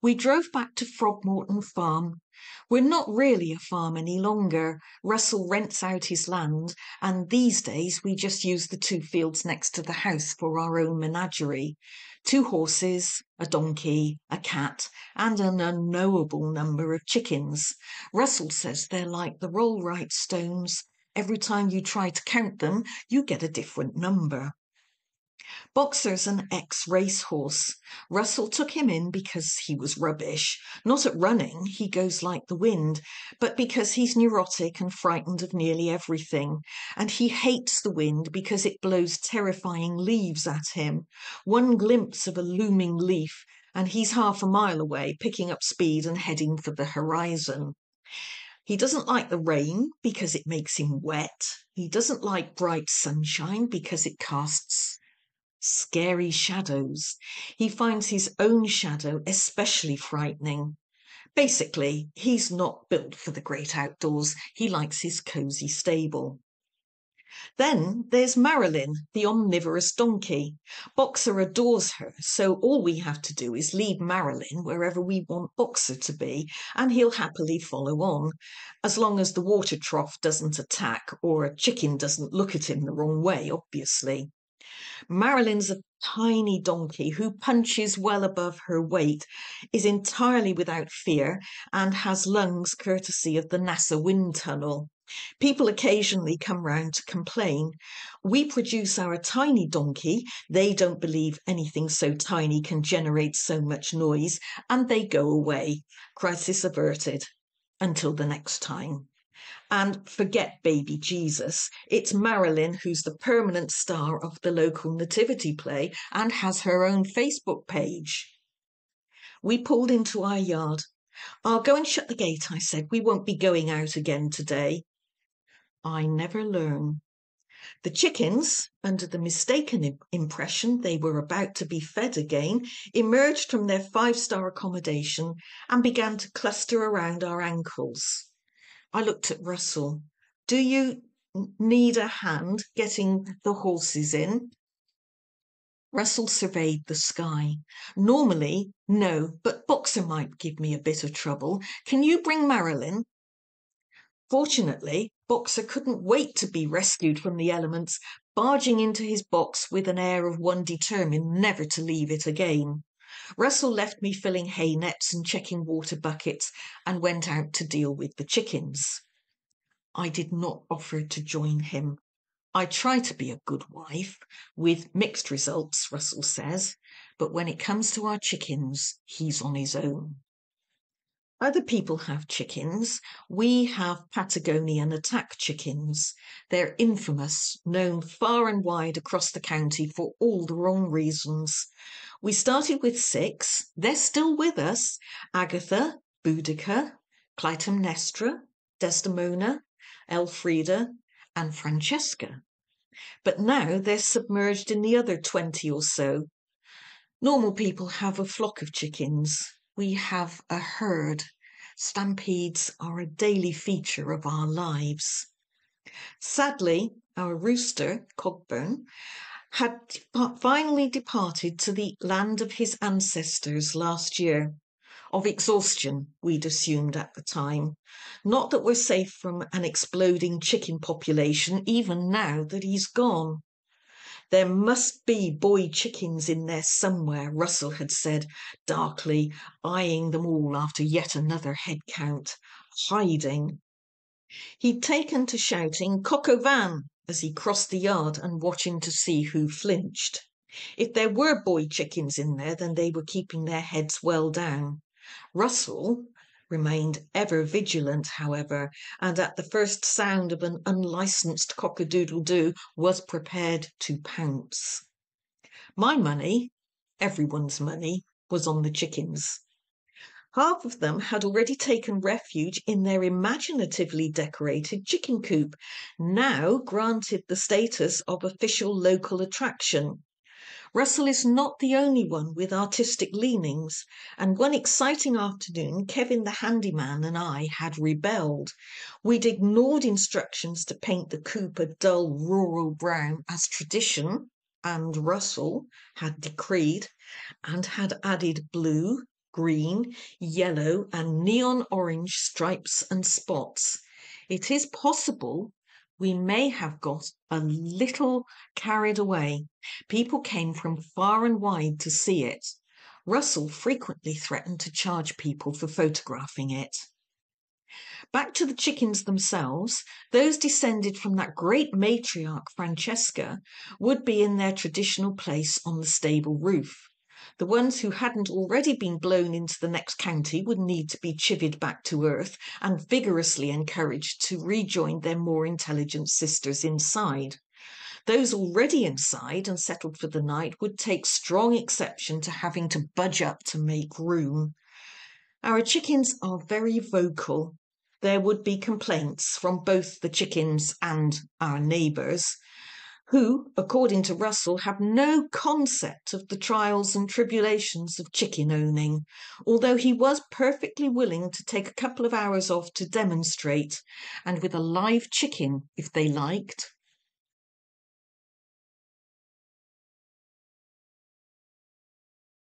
We drove back to Frogmorton Farm. We're not really a farm any longer. Russell rents out his land, and these days we just use the 2 fields next to the house for our own menagerie. 2 horses, a donkey, a cat, and an unknowable number of chickens. Russell says they're like the roll-right stones. Every time you try to count them, you get a different number. Boxer's an ex-racehorse. Russell took him in because he was rubbish. Not at running, he goes like the wind, but because he's neurotic and frightened of nearly everything. And he hates the wind because it blows terrifying leaves at him. One glimpse of a looming leaf, and he's half a mile away, picking up speed and heading for the horizon. He doesn't like the rain because it makes him wet. He doesn't like bright sunshine because it casts scary shadows. He finds his own shadow especially frightening. Basically, he's not built for the great outdoors. He likes his cosy stable. Then there's Marilyn, the omnivorous donkey. Boxer adores her, so all we have to do is lead Marilyn wherever we want Boxer to be, and he'll happily follow on, as long as the water trough doesn't attack or a chicken doesn't look at him the wrong way, obviously. Marilyn's a tiny donkey who punches well above her weight, is entirely without fear, and has lungs courtesy of the NASA wind tunnel. People occasionally come round to complain. We produce our tiny donkey, they don't believe anything so tiny can generate so much noise, and they go away. Crisis averted. Until the next time. And forget baby Jesus, it's Marilyn who's the permanent star of the local nativity play and has her own Facebook page. We pulled into our yard. I'll go and shut the gate, I said. We won't be going out again today. I never learn. The chickens, under the mistaken impression they were about to be fed again, emerged from their 5-star accommodation and began to cluster around our ankles. I looked at Russell. Do you need a hand getting the horses in? Russell surveyed the sky. Normally, no, but Boxer might give me a bit of trouble. Can you bring Marilyn? Fortunately, Boxer couldn't wait to be rescued from the elements, barging into his box with an air of one determined never to leave it again. Russell left me filling hay nets and checking water buckets and went out to deal with the chickens. I did not offer to join him. I try to be a good wife, with mixed results, Russell says, but when it comes to our chickens, he's on his own. Other people have chickens. We have Patagonian attack chickens. They're infamous, known far and wide across the county for all the wrong reasons. We started with 6. They're still with us. Agatha, Boudica, Clytemnestra, Desdemona, Elfrida, and Francesca. But now they're submerged in the other 20 or so. Normal people have a flock of chickens. We have a herd. Stampedes are a daily feature of our lives. Sadly, our rooster, Cogburn, had finally departed to the land of his ancestors last year. Of exhaustion, we'd assumed at the time. Not that we're safe from an exploding chicken population, even now that he's gone. There must be boy chickens in there somewhere, Russell had said, darkly, eyeing them all after yet another head count. Hiding. He'd taken to shouting, "Coq au vin," as he crossed the yard and watching to see who flinched. If there were boy chickens in there, then they were keeping their heads well down. Russell remained ever vigilant, however, and at the first sound of an unlicensed cock-a-doodle-doo was prepared to pounce. My money, everyone's money, was on the chickens. Half of them had already taken refuge in their imaginatively decorated chicken coop, now granted the status of official local attraction. Russell is not the only one with artistic leanings, and one exciting afternoon Kevin the handyman and I had rebelled. We'd ignored instructions to paint the coop a dull rural brown as tradition and Russell had decreed, and had added blue, green, yellow and neon orange stripes and spots. It is possible we may have got a little carried away. People came from far and wide to see it. Russell frequently threatened to charge people for photographing it. Back to the chickens themselves, those descended from that great matriarch Francesca would be in their traditional place on the stable roof. The ones who hadn't already been blown into the next county would need to be chivied back to earth and vigorously encouraged to rejoin their more intelligent sisters inside. Those already inside and settled for the night would take strong exception to having to budge up to make room. Our chickens are very vocal. There would be complaints from both the chickens and our neighbours, who, according to Russell, have no concept of the trials and tribulations of chicken owning, although he was perfectly willing to take a couple of hours off to demonstrate, and with a live chicken, if they liked.